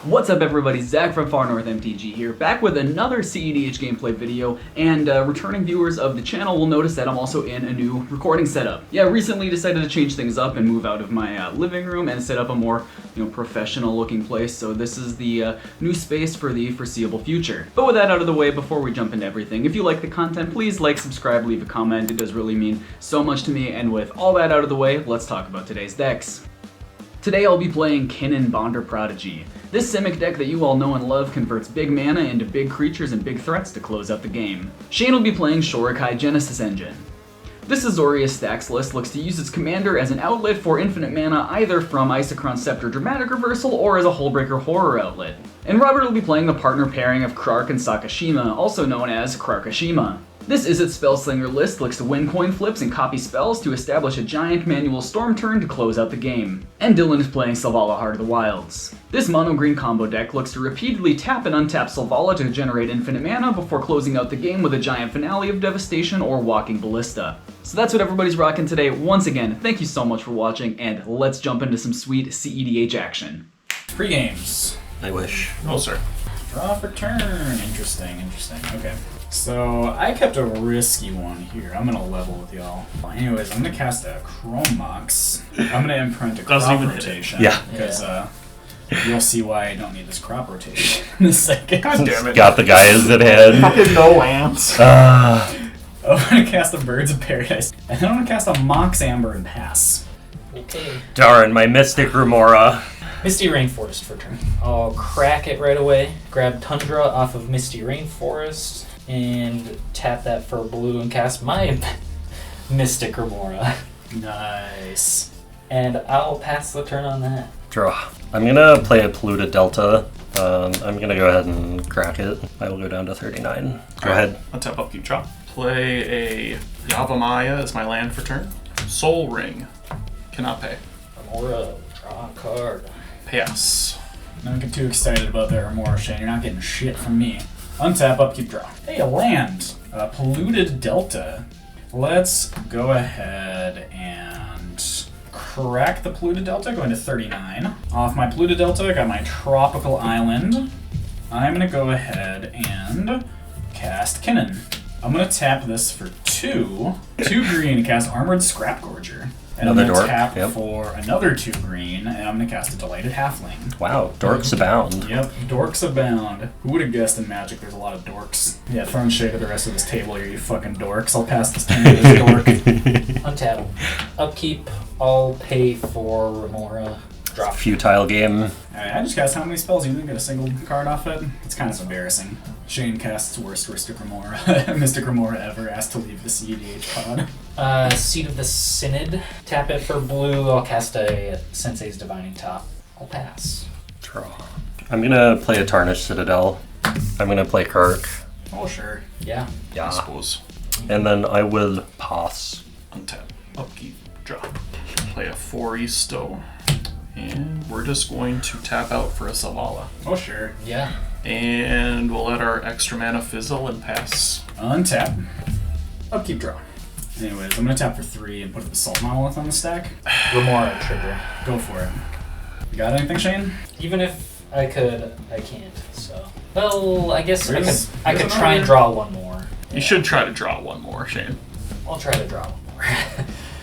What's up everybody, Zach from North MTG here, back with another CEDH gameplay video, and returning viewers of the channel will notice that I'm also in a new recording setup. Yeah, I recently decided to change things up and move out of my living room and set up a more, professional looking place, so this is the new space for the foreseeable future. But with that out of the way, before we jump into everything, if you like the content, please like, subscribe, leave a comment, it does really mean so much to me, and with all that out of the way, let's talk about today's decks. Today I'll be playing Kinnan Bonder Prodigy. This Simic deck that you all know and love converts big mana into big creatures and big threats to close out the game. Shane will be playing Shorikai Genesis Engine. This Azorius Stacks list looks to use its commander as an outlet for infinite mana either from Isochron Scepter Dramatic Reversal or as a Hullbreaker Horror outlet. And Robert will be playing the partner pairing of Krark and Sakashima, also known as Krarkashima. This Izzet Spellslinger list looks to win coin flips and copy spells to establish a giant manual storm turn to close out the game. And Dylan is playing Selvala Heart of the Wilds. This mono-green combo deck looks to repeatedly tap and untap Selvala to generate infinite mana before closing out the game with a giant finale of Devastation or Walking Ballista. So that's what everybody's rocking today. Once again, thank you so much for watching, and let's jump into some sweet CEDH action. Pre-games. I wish. No, sir. Draw for turn. Interesting. Okay. So, I kept a risky one here. I'm gonna level with y'all. Anyways, I'm gonna cast a Chrome Mox. I'm gonna imprint a crop rotation. Yeah. Because, you'll see why I don't need this crop rotation in a second. God damn it. Got the guys that had. Fucking no lands. I'm gonna cast a Birds of Paradise. And then I'm gonna cast a Mox Amber and pass. Okay. Darn, my Mystic Remora. Misty Rainforest for turn. I'll crack it right away. Grab Tundra off of Misty Rainforest and tap that for blue and cast my Mystic Remora. Nice. And I'll pass the turn on that. Draw. I'm gonna play a Polluted Delta. I'm gonna go ahead and crack it. I will go down to 39. Go ahead. I'll tap up, keep draw. Play a Yavimaya as my land for turn. Soul Ring. Cannot pay. Remora, draw a card. Pass. Don't get too excited about that Remora, Shane. You're not getting shit from me. Untap, upkeep, draw. Hey, a land. Polluted Delta. Let's go ahead and crack the Polluted Delta, going to 39. Off my Polluted Delta, I got my Tropical Island. I'm going to go ahead and cast Kinnan. I'm going to tap this for 2 green and cast Armored Scrap Gorger. And Another I'm going to dork, tap yep. for another 2 green, and I'm going to cast a Delighted Halfling. Wow, dorks abound. Yep, dorks abound. Who would have guessed in Magic there's a lot of dorks? Yeah, throwing shade at the rest of this table here, you fucking dorks. I'll pass this turn to this dork. Untap. Upkeep. I'll pay for Remora. Drop. Futile game. Alright, I just cast how many spells? You didn't get a single card off it? It's kind of embarrassing. Shane casts worst Mystic Remora ever, asked to leave the CEDH pod. Seat of the Synod. Tap it for blue. I'll cast a Sensei's Divining Top. I'll pass. Draw. I'm gonna play a Tarnished Citadel. I'm gonna play Kirk. Oh, sure. Yeah. I suppose. And then I will pass. Untap, upkeep, draw. Play a 4 Stow. And we're just going to tap out for a Selvala. Oh, sure. Yeah. And we'll let our extra mana fizzle and pass. Untap. Upkeep, draw. Anyways, I'm going to tap for 3 and put the Salt Monolith on the stack. Remora trigger. Go for it. You got anything, Shane? Even if I could, I can't. So, well, I guess I could There's try and another- draw one more. You should try to draw one more, Shane. I'll try to draw one more.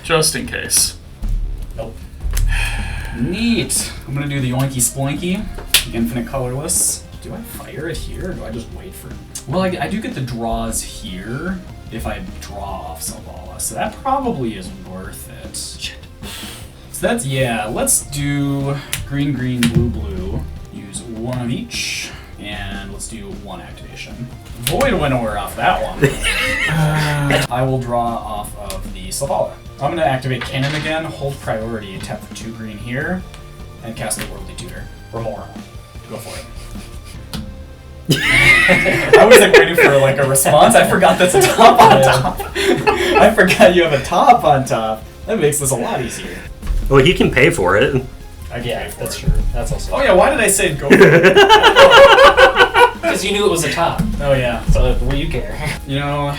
Just in case. Nope. Neat. I'm going to do the Yoinky Sploinky, the Infinite Colorless. Do I fire it here, or do I just wait for it? Well, I do get the draws here if I draw off Selvala, so that probably is worth it. Shit. So that's, yeah, let's do green, green, blue, blue. Use 1 of each, and let's do 1 activation. Void Winnower off that one. I will draw off of the Selvala. I'm going to activate Kinnan again, hold priority, tap for 2 green here, and cast the Worldly Tutor. Remora. Go for it. I was waiting for a response. I forgot that's a top on top. I forgot you have a top on top. That makes this a lot easier. Well, he can pay for it. I can pay for That's it. true. That's also. Oh yeah, why did I say go for it? Because you knew it was a top. Oh yeah. So what do you care? You know,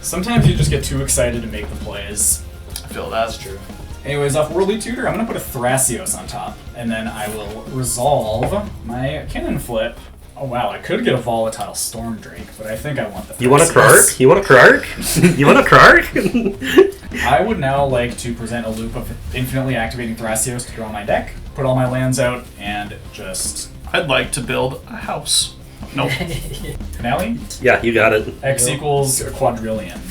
sometimes you just get too excited to make the plays. I feel that's True. Anyways, off Worldly Tutor, I'm gonna put a Thrasios on top, and then I will resolve my Kinnan flip. Oh wow, I could get a Volatile Storm Drake, but I think I want the Thrasios. You want a Krark? You want a Krark? You want a Krark? I would now like to present a loop of infinitely activating Thrasios to draw my deck, put all my lands out, and just... I'd like to build a house. Nope. Finale? Yeah, you got it. X equals a quadrillion.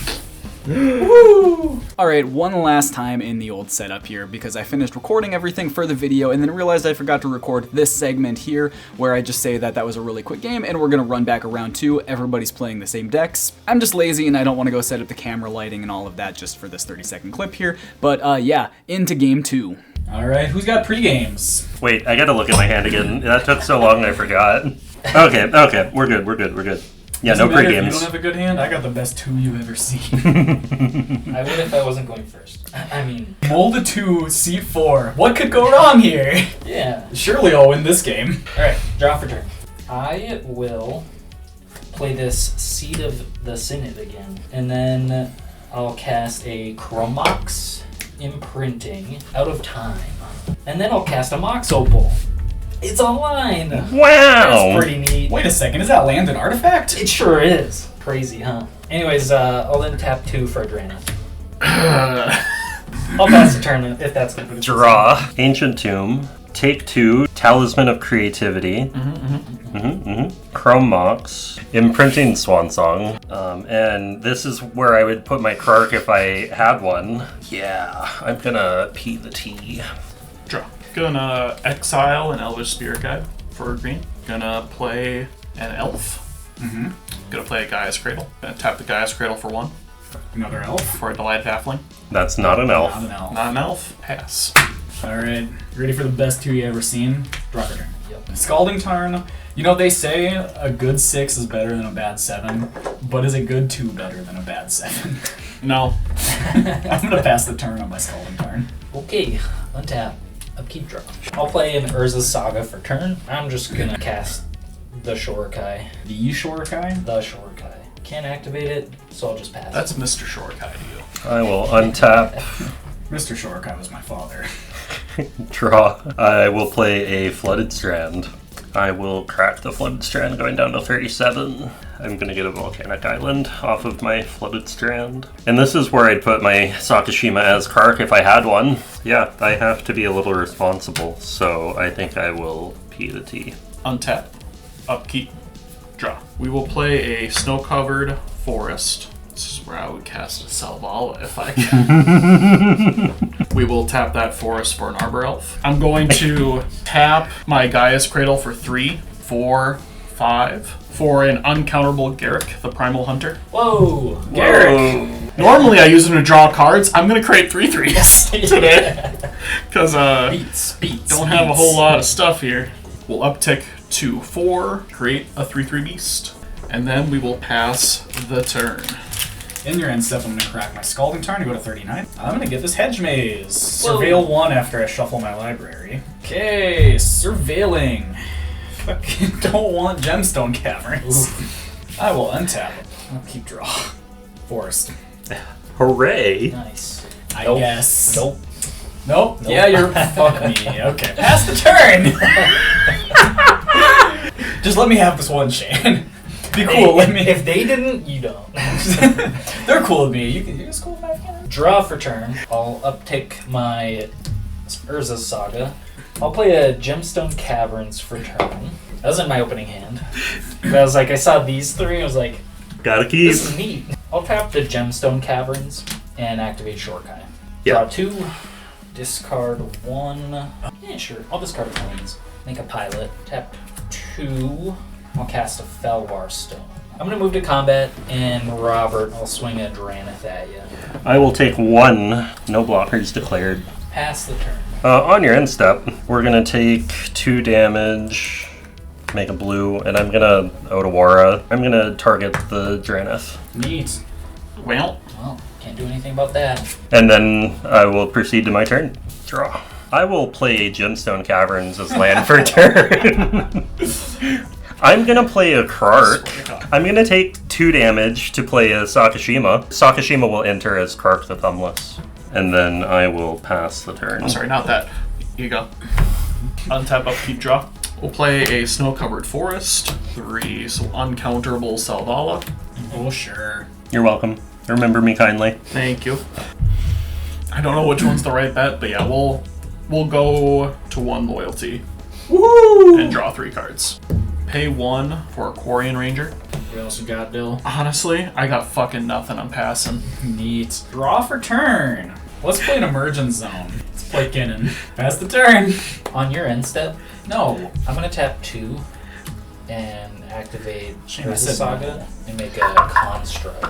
Alright, one last time in the old setup here because I finished recording everything for the video and then realized I forgot to record this segment here where I just say that that was a really quick game and we're gonna run back around 2. Everybody's playing the same decks. I'm just lazy and I don't want to go set up the camera lighting and all of that just for this 30-second clip here. But yeah, into game 2. Alright, who's got pre-games? Wait, I gotta look at my hand again. That took so long I forgot. Okay, we're good. Yeah, Doesn't no matter if pre-games. you don't have a good hand, I got the best 2 you've ever seen. I would if I wasn't going first. I mean, Mold a 2, C4. What could go wrong here? yeah. Surely I'll win this game. Alright, draw for turn. I will play this Seed of the Synod again. And then I'll cast a Chromox Imprinting out of time. And then I'll cast a Mox Opal. It's online! Wow! That's pretty neat. Wait a second, is that land an artifact? It sure is. Crazy, huh? Anyways, I'll then tap 2 for Adrena. I'll pass the turn if that's good. Draw. Ancient Tomb. Take 2. Talisman of Creativity. Chrome Mox. Imprinting Swan Song. And this is where I would put my Krark if I had one. Yeah, I'm gonna P the T. Draw. Gonna exile an Elvish Spirit Guide for green. Gonna play an elf. Gonna play a Gaia's Cradle. Gonna tap the Gaia's Cradle for 1. Another elf? For a Delighted Halfling. That's not an elf. Not an elf. Not an elf. Pass. Alright, ready for the best 2 you ever seen? Draw for turn. Yep. Scalding Tarn. You know, they say a good 6 is better than a bad 7, but is a good 2 better than a bad 7? No. I'm gonna pass the turn on my Scalding Tarn. Okay, untap. Upkeep draw. I'll play an Urza's Saga for turn. I'm just gonna cast the Shorikai. The Shorikai? The Shorikai. Can't activate it, so I'll just pass. That's Mr. Shorikai to you. I will untap. Mr. Shorikai was my father. Draw. I will play a Flooded Strand. I will crack the Flooded Strand going down to 37. I'm gonna get a Volcanic Island off of my Flooded Strand. And this is where I'd put my Sakashima as Krark if I had one. Yeah, I have to be a little responsible, so I think I will P the T. Untap. Upkeep. Draw. We will play a snow-covered forest. This is where I would cast a Selvala if I can. We will tap that forest for an Arbor Elf. I'm going to tap my Gaia's Cradle for 3, 4, 5 for an uncounterable Garrick, the Primal Hunter. Whoa! Garrick! Normally I use them to draw cards. I'm going to create 3/3s today. Because Beats. don't have a whole lot of stuff here. We'll uptick to 4, create a 3/3 beast, and then we will pass the turn. In your end step, I'm gonna crack my Scalding Tarn to go to 39. I'm gonna get this Hedge Maze. Surveil 1 after I shuffle my library. Okay, surveilling. Fucking don't want Gemstone Caverns. I will untap. I'll keep draw. Forest. Hooray! Nice. I Nope. guess. Nope. Nope. Nope. Yeah, you're fuck me. Okay. Pass the turn. Just let me have this one, Shane. Be cool with me. If they didn't, you don't. They're cool with me. You just cool with my family. Draw for turn. I'll uptick my Urza's Saga. I'll play a Gemstone Caverns for turn. That was in my opening hand. But I was like, I saw these 3, I was like, Gotta keep. this is neat. I'll tap the Gemstone Caverns and activate Shorikai. Yeah. Draw 2, discard 1. Yeah, sure. I'll discard a planes. Make a pilot. Tap 2. I'll cast a Felwar Stone. I'm gonna move to combat, and Robert, I'll swing a Dranith at you. I will take 1. No blockers declared. Pass the turn. On your end step, we're gonna take 2 damage, make a blue, and I'm gonna Otawara. I'm gonna target the Dranith. Neat. Well, Well, can't do anything about that. And then I will proceed to my turn. Draw. I will play Gemstone Caverns as land for turn. I'm gonna play a Krark. I'm gonna take 2 damage to play a Sakashima. Sakashima will enter as Krark the Thumbless. And then I will pass the turn. I'm sorry, not that. Here you go. Untap, upkeep, draw. We'll play a snow-covered forest. 3, so uncounterable Selvala. Oh, sure. You're welcome. Remember me kindly. Thank you. I don't know which one's the right bet, but yeah, we'll go to 1 loyalty. Woo! And draw 3 cards. Pay 1 for a Quarian Ranger. What else you got, Bill? Honestly, I got fucking nothing. I'm passing. Neat. Draw for turn. Let's play an Emergence Zone. Let's play Kinnan. Pass the turn. On your end step, No. I'm gonna tap 2 and activate Shame I Urza said Saga no. and make a construct.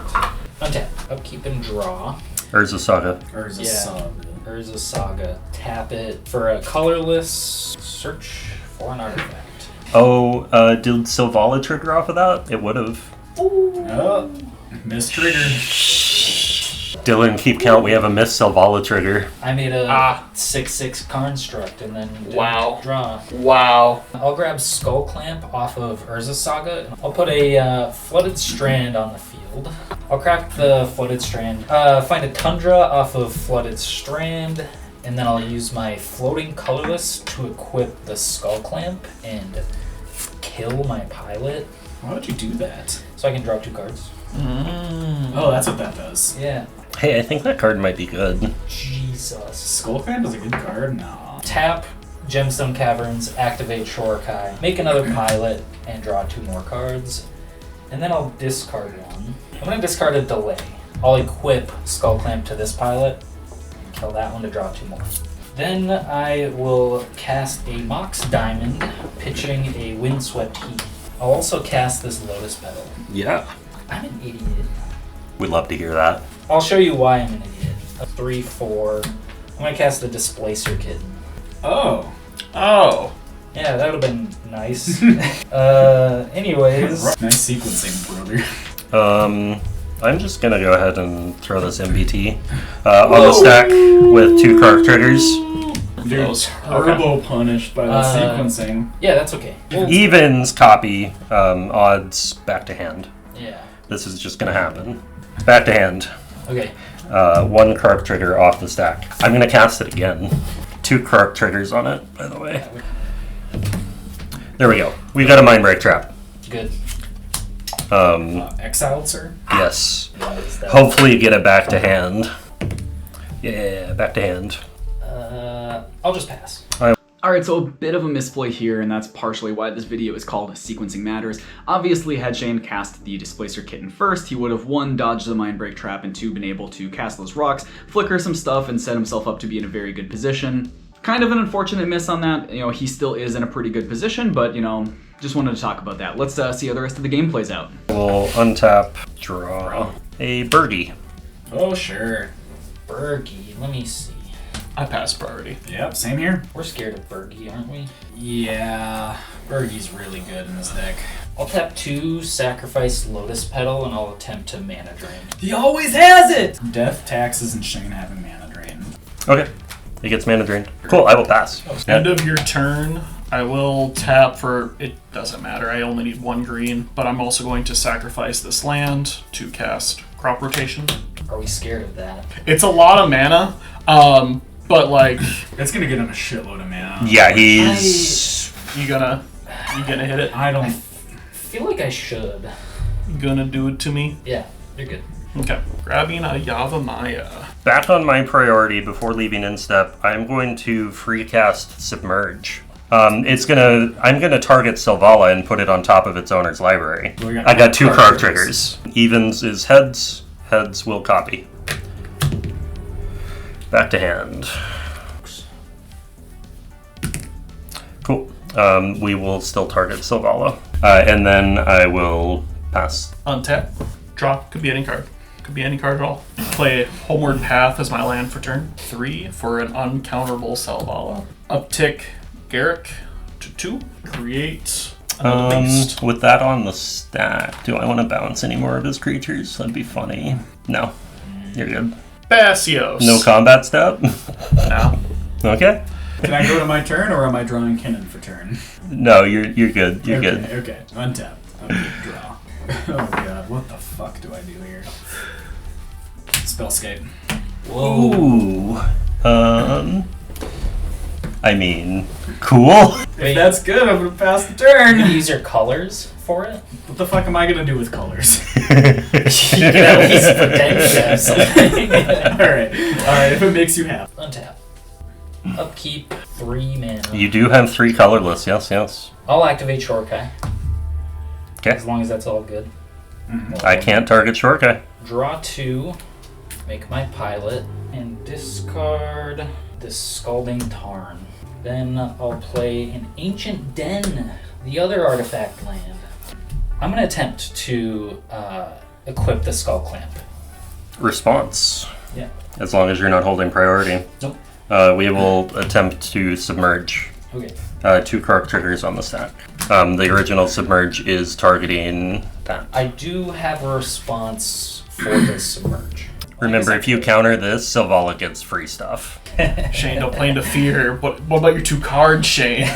Untap, upkeep and draw. Urza Saga. Or is Yeah. this sub? Urza Saga. Tap it for a colorless. Search for an artifact. Oh, did Selvala trigger off of that? It would have. Oh, missed trigger. Dylan, keep count. We have a missed Selvala trigger. I made a Ah. 6/6 construct and then didn't Wow. draw. Wow. I'll grab Skull Clamp off of Urza Saga. I'll put a Flooded Strand on the field. I'll crack the Flooded Strand. Find a Tundra off of Flooded Strand. And then I'll use my Floating Colorless to equip the Skull Clamp and kill my pilot. Why would you do that? So I can draw 2 cards. Oh, that's what that does. Yeah. Hey, I think that card might be good. Jesus. Skullcrab is a good card? No. Tap Gemstone Caverns, activate Shorikai, make another pilot, and draw 2 more cards. And then I'll discard 1. I'm going to discard a Delay. I'll equip Skull Clamp to this pilot, and kill that one to draw 2 more. Then I will cast a Mox Diamond, pitching a Windswept Heat. I'll also cast this Lotus Petal. Yeah. I'm an idiot. We'd love to hear that. I'll show you why I'm an idiot. A 3/4. I'm going to cast the Displacer Kitten. Oh. Oh. Yeah, that would have been nice. Anyways. Nice sequencing, brother. I'm just gonna go ahead and throw this MBT on the stack with 2 Krark triggers. Dude, Close. turbo punished by the sequencing. Yeah, that's okay. Evens copy, odds back to hand. Yeah. This is just gonna happen. Back to hand. Okay. 1 Krark trigger off the stack. I'm gonna cast it again. 2 Krark triggers on it, by the way. There we go. We've got a Mind Break Trap. Good. Exiled, sir? Yes. Nice, that- Hopefully get it back to hand. Yeah, back to hand. I'll just pass. Alright, so a bit of a misplay here, and that's partially why this video is called Sequencing Matters. Obviously, had Shane cast the Displacer Kitten first, he would have 1, dodged the Mind Break Trap, and 2, been able to cast those rocks, flicker some stuff, and set himself up to be in a very good position. Kind of an unfortunate miss on that. You know, he still is in a pretty good position, but, you know, just wanted to talk about that. Let's see how the rest of the game plays out. We'll untap, draw a birdie. Oh, sure. Bergie, let me see. I passed priority. Yep, same here. We're scared of Bergie, aren't we? Yeah, Bergie's really good in this deck. I'll tap 2, sacrifice Lotus Petal, and I'll attempt to Mana Drain. He always has it! Death, taxes, and Shane having mana drain. Okay. It gets mana drained. Cool, I will pass. End of your turn, I will tap for, it doesn't matter, I only need 1 green, but I'm also going to sacrifice this land to cast Crop Rotation. Are we scared of that? It's a lot of mana, but like, It's gonna get him a shitload of mana. Yeah, he's... you gonna hit it? I don't... I feel like I should. You gonna do it to me? Yeah, you're good. Okay, grabbing a Yavimaya. Back on my priority before leaving instep, I'm going to free cast Submerge. I'm gonna target Selvala and put it on top of its owner's library. We got I got 2 Krark Krark triggers. Evens is heads. Heads will copy. Back to hand. Cool. We will still target Selvala. And then I will pass. Untap, draw, could be any card. Could be any card at all. Play Homeward Path as my land for turn 3 for an uncounterable Selvala. Uptick Garrick to 2. Create another beast. With that on the stack, do I want to bounce any more of his creatures? That'd be funny. No. You're good. Basios. No combat step? No. Okay. Can I go to my turn, or am I drawing Kinnan for turn? No, you're good. You're good. Okay, untap. Upkeep, draw. Oh god, what the fuck do I do here? Spellscape. Ooh. I mean, cool. If that's good, I'm gonna pass the turn. You use your colors for it? What the fuck am I gonna do with colors? You can at least pretend you have something. Alright, if it makes you happy. Untap. Upkeep, 3 mana. You do have 3 colorless, yes. I'll activate Shorikai. Okay. As long as that's all good. I can't target Shorikai. Draw 2, make my pilot, and discard this Scalding Tarn. Then I'll play an Ancient Den, the other artifact land. I'm going to attempt to equip the Skull Clamp. Response. Yeah. As long as you're not holding priority. Nope. We will attempt to submerge. Okay. 2 Krark triggers on the stack. The original submerge is targeting that. I do have a response for this Submerge. Remember, if you counter this, Selvala gets free stuff. Shane, don't play into fear. What about your 2 cards, Shane?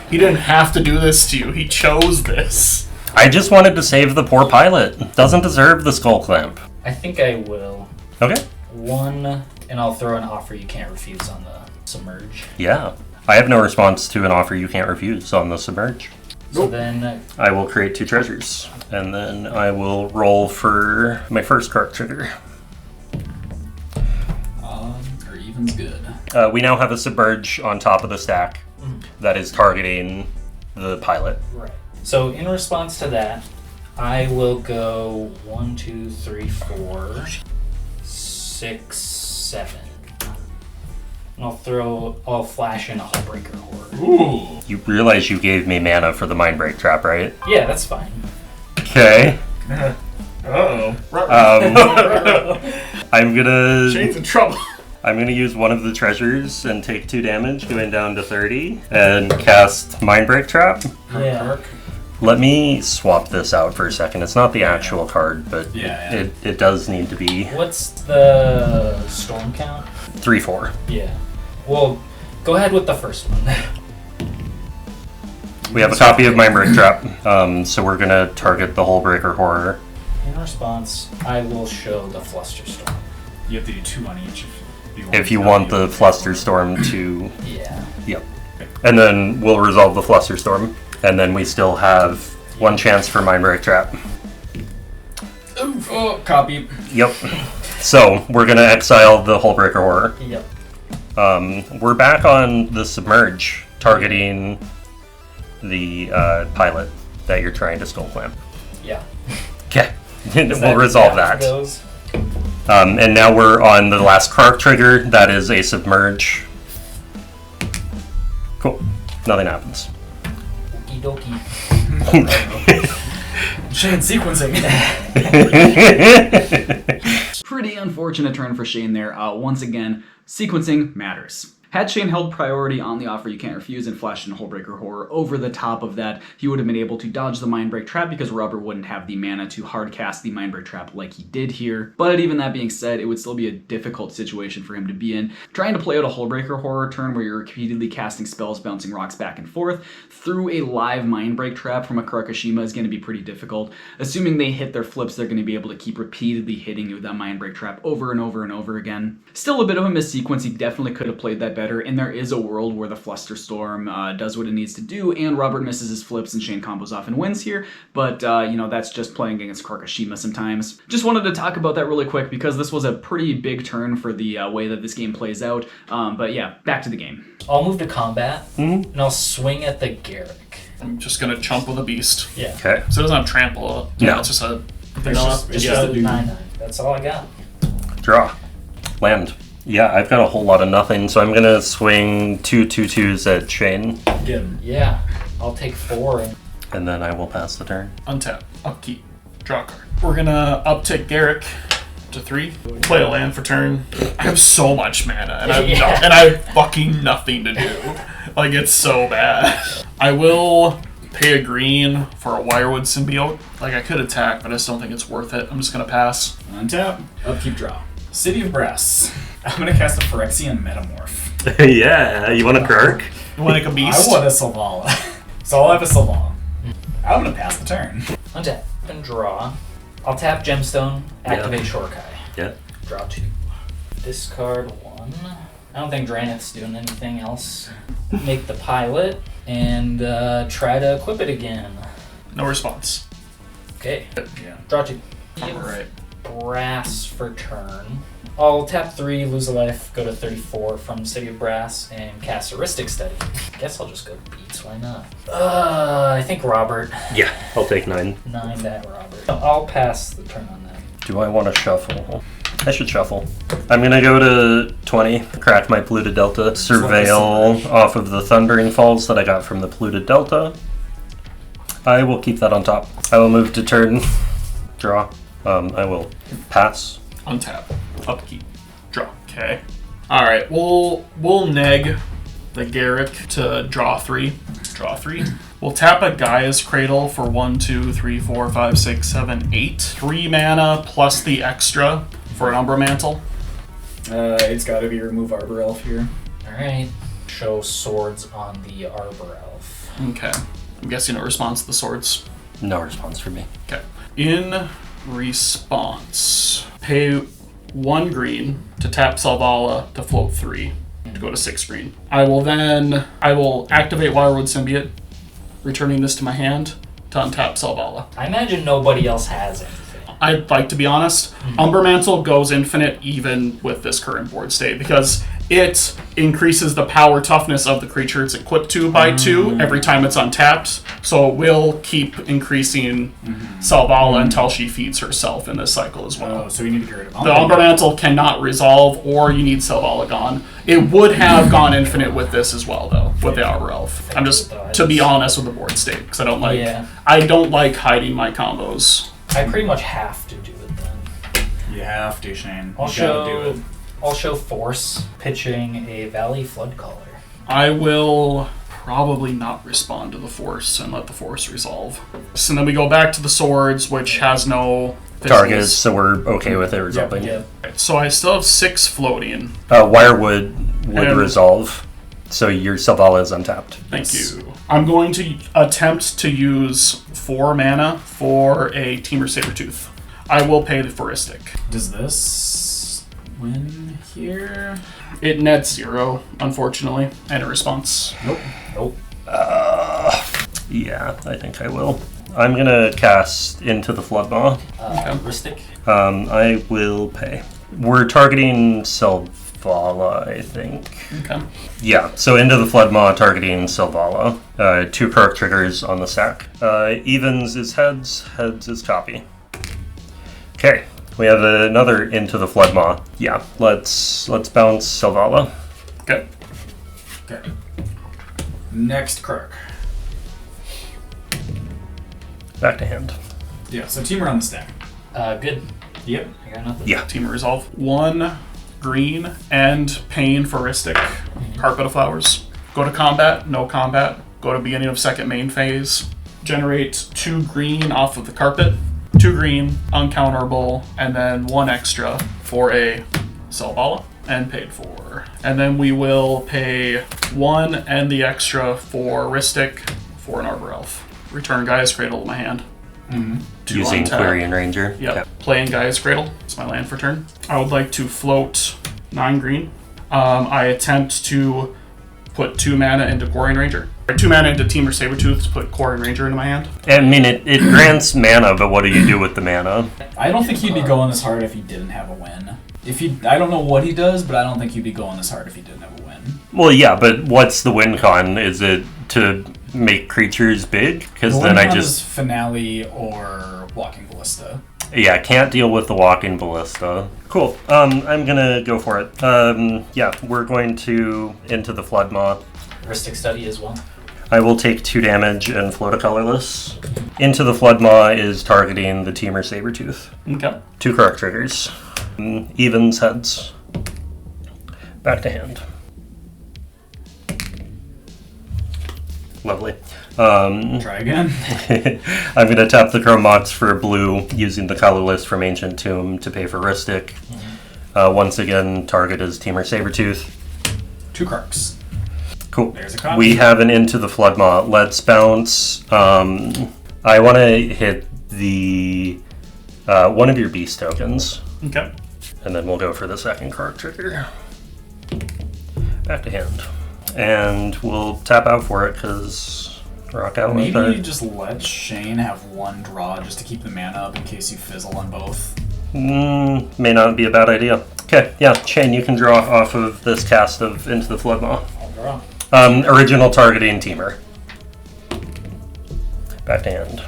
He didn't have to do this to you. He chose this. I just wanted to save the poor pilot. Doesn't deserve the skull clamp. I think I will. Okay. 1, and I'll throw an offer you can't refuse on the Submerge. Yeah. I have no response to an offer you can't refuse on the submerge. So then, I will create 2 treasures. And then I will roll for my first Krark trigger. Or even's good. We now have a submerge on top of the stack that is targeting the pilot. right. So in response to that, I will go 1, 2, 3, 4, 6, 7. And I'll flash in a Hullbreaker Horror. Ooh. You realize you gave me mana for the Mindbreak Trap, right? Yeah, that's fine. Okay. Uh-oh. I'm gonna... Shane's in trouble. I'm gonna use one of the treasures and take 2 damage, going down to 30, and cast Mindbreak Trap. Yeah. Let me swap this out for a second. It's not the actual card, but Yeah. it does need to be What's the storm count? 3/4. Yeah. Well, go ahead with the first one. We have a copy of Mindbreak Trap, so we're gonna target the Hullbreaker Horror. In response, I will show the Flusterstorm. You have to do 2 on each If you want the Flusterstorm to... Yeah. Yep. And then we'll resolve the Flusterstorm. And then we still have 1 chance for Mindbreak Trap. Oh, copy. Yep. So, we're gonna exile the Hullbreaker Horror. Yep. We're back on the Submerge, targeting the pilot that you're trying to skull clamp. Yeah. Okay. We'll resolve that. Goes. And now we're on the last Krark trigger. That is a Submerge. Cool. Nothing happens. Okie dokie. Shane sequencing. Pretty unfortunate turn for Shane there. Once again, sequencing matters. Had Shane held priority on the offer you can't refuse and flashed in Hullbreaker Horror over the top of that, he would have been able to dodge the Mindbreak Trap because Robert wouldn't have the mana to hardcast the Mindbreak Trap like he did here. But even that being said, it would still be a difficult situation for him to be in. Trying to play out a Hullbreaker Horror turn where you're repeatedly casting spells, bouncing rocks back and forth through a live Mindbreak Trap from a Krarkashima is going to be pretty difficult. Assuming they hit their flips, they're going to be able to keep repeatedly hitting you with that Mindbreak Trap over and over and over again. Still a bit of a missequence. He definitely could have played that better, and there is a world where the Flusterstorm does what it needs to do, and Robert misses his flips and Shane combos off and wins here, but you know, that's just playing against Krarkashima sometimes. Just wanted to talk about that really quick because this was a pretty big turn for the way that this game plays out, but yeah, back to the game. I'll move to combat, and I'll swing at the Garrick. I'm just gonna chump with a beast. Yeah. Okay. So it doesn't have trample. No. It's just a It's vanilla. just Just a a dude. 9/9. That's all I got. Draw. Land. Yeah, I've got a whole lot of nothing, so I'm gonna swing 2 2/2s at Shane, Get him. Yeah. I'll take 4. and then I will pass the turn. Untap. Upkeep. Draw a card. We're gonna uptick Garrick to 3. Play a land for turn. I have so much mana, and I have fucking nothing to do. Like, it's so bad. I will pay a green for a Wirewood Symbiote. Like, I could attack, but I just don't think it's worth it. I'm just gonna pass. Untap. Upkeep draw. City of Brass. I'm gonna cast a Phyrexian Metamorph. Yeah, you want a Krark? You want to make a beast? I want a Selvala. So I'll have a Selvala. I'm gonna pass the turn. Untap and draw. I'll tap Gemstone, activate Shorikai. Yeah. Draw 2. Discard 1. I don't think Drannith's doing anything else. Make the pilot and try to equip it again. No response. Okay. Yeah. Draw 2. Alright. Brass for turn. I'll tap 3, lose a life, go to 34 from City of Brass, and cast Heuristic Study. Guess I'll just go Beats, why not? I think Robert. Yeah, I'll take 9. 9 that Robert. I'll pass the turn on that. Do I want to shuffle? I should shuffle. I'm going to go to 20, crack my Polluted Delta, surveil off of the Thundering Falls that I got from the Polluted Delta. I will keep that on top. I will move to turn, draw. I will pass. Untap. Upkeep. Draw. Okay. Alright, we'll neg the Garrick to draw 3. Draw 3. We'll tap a Gaia's Cradle for 1, 2, 3, 4, 5, 6, 7, 8. 3 mana plus the extra for an Umbra Mantle. It's got to be remove Arbor Elf here. Alright. Show swords on the Arbor Elf. Okay. I'm guessing a response to the swords. No response for me. Okay. In response, pay 1 green to tap Selvala to float 3 to go to 6 green. I will activate Wirewood Symbiote, returning this to my hand to untap Selvala. I imagine nobody else has anything. I'd like to be honest, Umber Mantle goes infinite even with this current board state because it increases the power toughness of the creature it's equipped to by 2 every time it's untapped. So it will keep increasing Selvala until she feeds herself in this cycle as well. Oh, so you need to get rid of The Umber Mantle cannot resolve, or you need Selvala gone. It would have gone infinite with this as well, though, with the Arbor Elf. I'm just, to be honest with the board state, because I don't like hiding my combos. I pretty much have to do it then. You have to, Shane. I'll show Force, pitching a Valley Floodcaller. I will probably not respond to the Force and let the Force resolve. So then we go back to the Swords, which has no Targets, so we're okay with it resolving. Yeah. So I still have 6 floating. Wirewood would resolve, so your Selvala is untapped. Thank you. I'm going to attempt to use 4 mana for a Teamer Sabertooth. I will pay the Phoristic. Does this win here? It nets 0, unfortunately, and a response. Nope. Yeah, I think I will. I'm going to cast Into the Floodmaw. Heuristic. I will pay. We're targeting Selvala, I think. Okay. Yeah, so Into the Floodmaw targeting Selvala. 2 Krark triggers on the stack. Evens is heads, heads is copy. Okay, we have another Into the Floodmaw. Yeah, let's bounce Selvala. Okay. Okay. Next Krark. Back to hand. Yeah, so Teamer on the stack. Good. Yep. I got nothing. Yeah. Teamer resolve. 1 green and Pain Phoristic. Carpet of Flowers. Go to combat, no combat. Go to beginning of second main phase. Generate 2 green off of the carpet. 2 green, uncounterable, and then 1 extra for a Selvala, and paid for. And then we will pay 1 and the extra for Ristic for an Arbor Elf. Return Gaia's Cradle to my hand. To Using untap. Quirion Ranger. Yep. Playing Gaia's Cradle. It's my land for turn. I would like to float 9 green. I attempt to put 2 mana into Quirion Ranger. Or 2 mana into Teamer Sabertooth to put Quirion Ranger into my hand. I mean, it grants mana, but what do you do with the mana? I don't think he'd be going this hard if he didn't have a win. I don't know what he does, but I don't think he'd be going this hard if he didn't have a win. Well, yeah, but what's the win con? Is it to make creatures big? Because then I just... Finale or Walking Ballista. Yeah, can't deal with the Walking Ballista. Cool. I'm gonna go for it. Yeah, we're going to Into the Floodmaw. Heuristic Study as well. I will take 2 damage and float a colorless. Into the Floodmaw is targeting the Teamer Sabertooth. Okay. 2 Krark triggers. Evens, heads. Back to hand. Lovely. Try again. I'm going to tap the Chrome Mox for blue, using the colorless from Ancient Tomb to pay for Ristic. Once again, target is Teamer Sabertooth. 2 Krarks. Cool. There's a copy. We have an Into the Floodmaw. Let's bounce. I want to hit the one of your beast tokens. Okay. And then we'll go for the second card trigger. Back to hand. And we'll tap out for it because rock out with Maybe it. just let Shane have one draw just to keep the mana up in case you fizzle on both. May not be a bad idea. Okay, yeah, Shane, you can draw off of this cast of Into the Floodmaw. I'll draw. Original targeting teamer. Back to hand.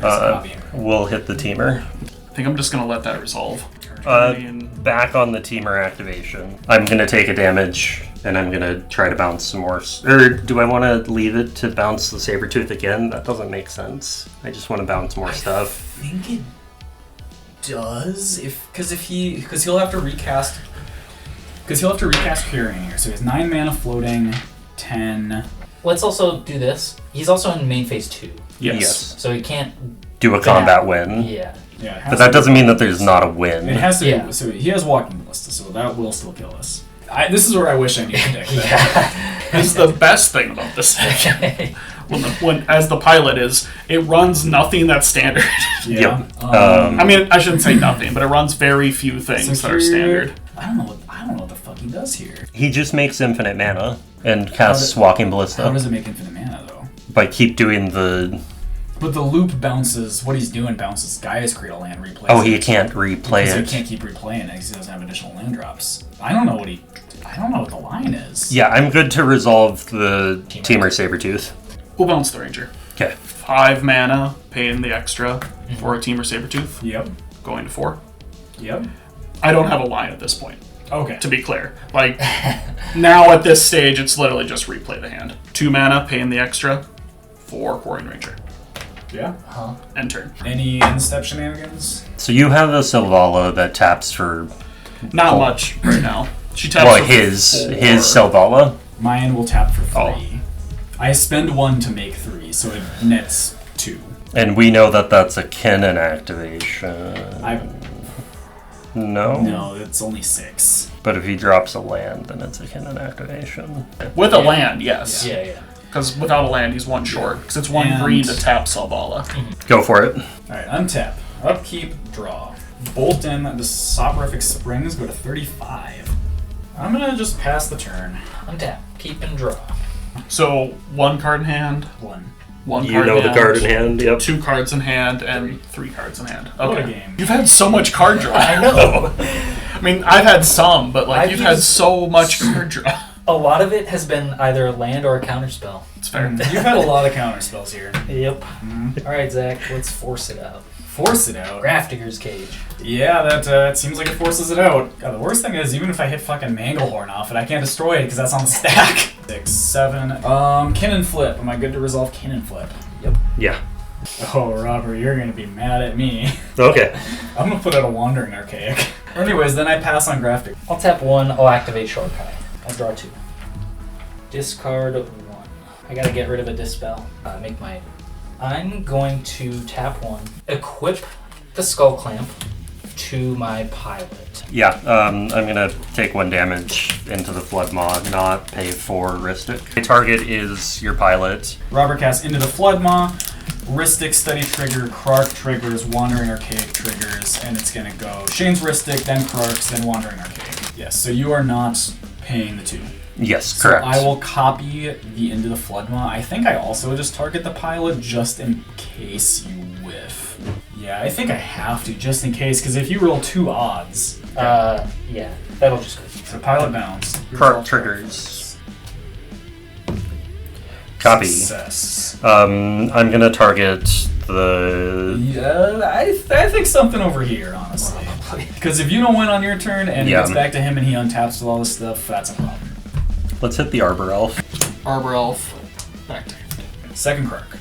Nice copy. We'll hit the teamer. I think I'm just gonna let that resolve. Back on the teamer activation. I'm gonna take a damage, and I'm gonna try to bounce some more. Or do I want to leave it to bounce the Sabertooth again? That doesn't make sense. I just want to bounce more stuff. I think it does because he'll have to recast. Because he'll have to recast Clearing here. So he has 9 mana floating, 10. Let's also do this. He's also in main phase 2, Yes. so he can't. Do a combat win. Yeah. Yeah, it has But to that be- doesn't mean that there's not a win. It has to Yeah. be. So he has Walking Ballista, so that will still kill us. This is where I wish I knew the deck. Yeah. This is the best thing about this thing. when as the pilot is, it runs nothing that's standard. Yeah. Yep. I mean, I shouldn't say nothing, but it runs very few things that are standard. I don't know what the fuck he does here. He just makes infinite mana and casts How Walking How Ballista. does it make infinite mana though? By keep doing the... But the loop bounces. What he's doing bounces Gaia's Cradle land replays. Oh, he it. can't replay Because it. he can't keep replaying it because he doesn't have additional land drops. I don't know what the line is. Yeah, I'm good to resolve the Teamer Sabertooth. We'll bounce the Ranger. Okay. 5 mana, paying the extra for a Teamer Sabertooth, Yep. going to 4. Yep. I don't have a line at this point, Okay. to be clear. Like, now at this stage, it's literally just replay the hand. 2 mana, paying the extra, for Quarrying Ranger. Yeah. End turn. Any in-step shenanigans? So you have a Selvala that taps for... Not much right now. She taps Well, for his 4. Selvala? Mine will tap for 3. Oh. I spend 1 to make 3, so it nets 2. And we know that that's a Kinnan activation. No? No, it's only 6. But if he drops a land, then it's a Kinnan activation. With a land, yes. Yeah. Because without a land, he's 1 short. Because it's 1 And- green to tap Selvala. Go for it. Alright, untap. Upkeep, draw. Bolt in the Soporific Springs, go to 35. I'm gonna just pass the turn. Untap. Keep and draw. So 1 card in hand, 1. 1 You card know in the hand, card in hand, yep. 2 cards in hand, and 3 cards in hand. What Okay. a game. You've had so much card draw. I know. I mean, I've had some, but like I've you've had used- so much card draw. A lot of it has been either a land or a counterspell. It's fair. You've had a lot of counter spells here. Yep. All right, Zach. Let's force it out. Force it out. Grafdigger's Cage. Yeah, that seems like it forces it out. The worst thing is, even if I hit fucking Manglehorn off it, I can't destroy it because that's on the stack. 6, 7. Kinnan Flip. Am I good to resolve Kinnan Flip? Yeah. Oh, Robert, you're gonna be mad at me. Okay. I'm gonna put out a Wandering Archaic. Anyways, then I pass on Graftic. I'll tap 1. I'll activate Shorikai. I'll draw 2. Discard 1. I gotta get rid of a Dispel. Make my... I'm going to tap 1. Equip the Skull Clamp to my pilot. Yeah, I'm gonna take 1 damage into the Floodmaw, not pay for Ristic. The target is your pilot. Robert casts into the Floodmaw. Ristic, Steady Trigger, Krark triggers, Wandering Archaic triggers, and it's gonna go Shane's Ristic, then Krark's, then Wandering Archaic. Yes, so you are not paying the 2. Yes, So correct. I will copy the Into the Floodmaw. I think I also just target the pilot just in case you whiff. Yeah, I think I have to, just in case, because if you roll 2 odds... Yeah. That'll just go. So pilot bounce. Krark triggers. Copy. Success. I'm gonna target the... Yeah, I think something over here, honestly. Because if you don't win on your turn and it Yeah. gets back to him and he untaps with all this stuff, that's a problem. Let's hit the Arbor Elf. Arbor Elf. Back to hand. Second Krark.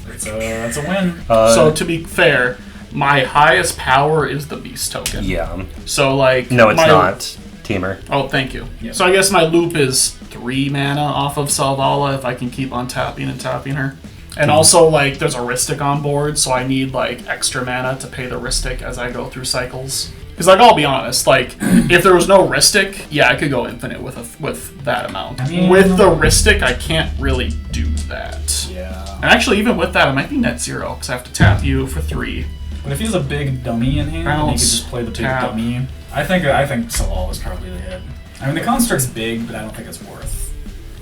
That's a win. So to be fair, my highest power is the Beast token. Yeah. So like... No, it's my- not. Teamer. Oh, thank you. Yeah. So I guess my loop is 3 mana off of Selvala if I can keep on tapping and tapping her. And also, like, there's a Ristic on board, so I need, like, extra mana to pay the Ristic as I go through cycles. Because, like, I'll be honest, like, if there was no Ristic, yeah, I could go infinite with that amount. I mean- With the Ristic, I can't really do that. Yeah. And actually, even with that, it might be net 0 because I have to tap you for 3. But if he has a big dummy in hand, then he could Bounce, just play the big tap. dummy. I think Selvala is probably the hit. I mean, the construct's big, but I don't think it's worth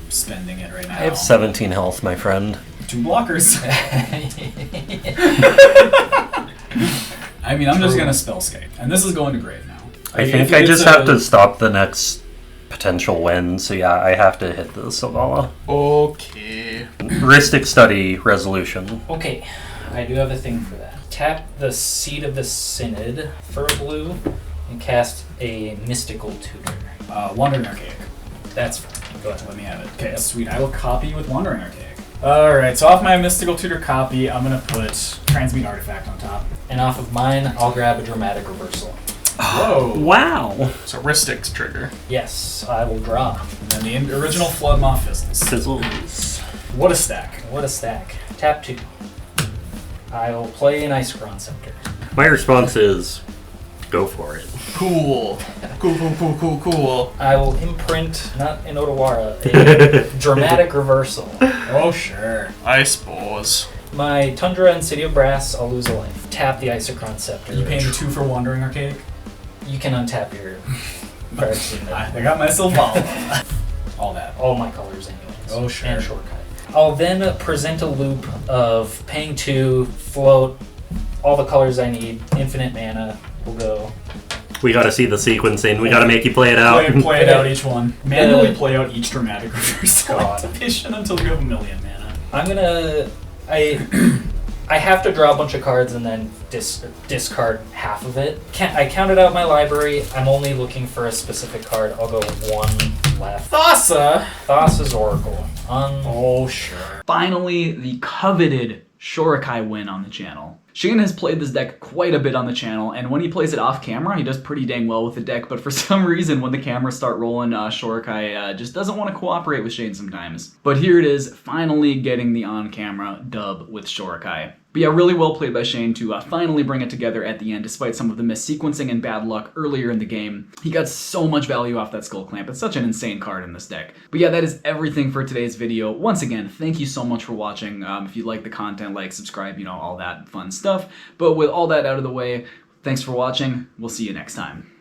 spending it right now. I have 17 health, my friend. 2 blockers. I mean, I'm just gonna spellscape, and this is going to grave now. I think I just have to stop the next potential win, so yeah, I have to hit the Selvala. Okay. Heuristic Study Resolution. Okay, I do have a thing for that. Tap the Seed of the Synod for a blue and cast a Mystical Tutor. Wandering Archaic. That's fine. Go ahead. Let me have it. Okay, sweet. I will copy with Wandering Archaic. Alright, so off my Mystical Tutor copy, I'm gonna put Transmute Artifact on top. And off of mine, I'll grab a Dramatic Reversal. Whoa! Wow! So Heuristic's trigger. Yes, I will draw. And then the original Flood Moth Fizzles. Sizzles. What a stack. What a stack. Tap 2. I will play an Icecron Scepter. My response is, go for it. Cool. Cool. I will imprint, not an Otawara, a Dramatic Reversal. Oh, sure. I suppose. My Tundra and City of Brass, I'll lose a life. Tap the Icecron Scepter. You paying 2 for Wandering Archaic? You can untap your cards. I got my Selvala. All that. All my colors anyways. Oh, sure. And Shorikai. I'll then present a loop of paying 2, float, all the colors I need, infinite mana, will go. We gotta see the sequencing. We gotta make you play it out. Play it out each one. Manually play out each Dramatic Reversal activation until you have 1,000,000 mana. I'm gonna... I have to draw a bunch of cards and then discard half of it. I counted out my library. I'm only looking for a specific card. I'll go 1 left. Thassa's Oracle. Oh, sure. Finally, the coveted Shorikai win on the channel. Shane has played this deck quite a bit on the channel, and when he plays it off camera, he does pretty dang well with the deck, but for some reason, when the cameras start rolling, Shorikai just doesn't want to cooperate with Shane sometimes. But here it is, finally getting the on-camera dub with Shorikai. But yeah, really well played by Shane to finally bring it together at the end, despite some of the missequencing and bad luck earlier in the game. He got so much value off that Skull Clamp. It's such an insane card in this deck. But yeah, that is everything for today's video. Once again, thank you so much for watching. If you like the content, like, subscribe, you know, all that fun stuff. But with all that out of the way, thanks for watching. We'll see you next time.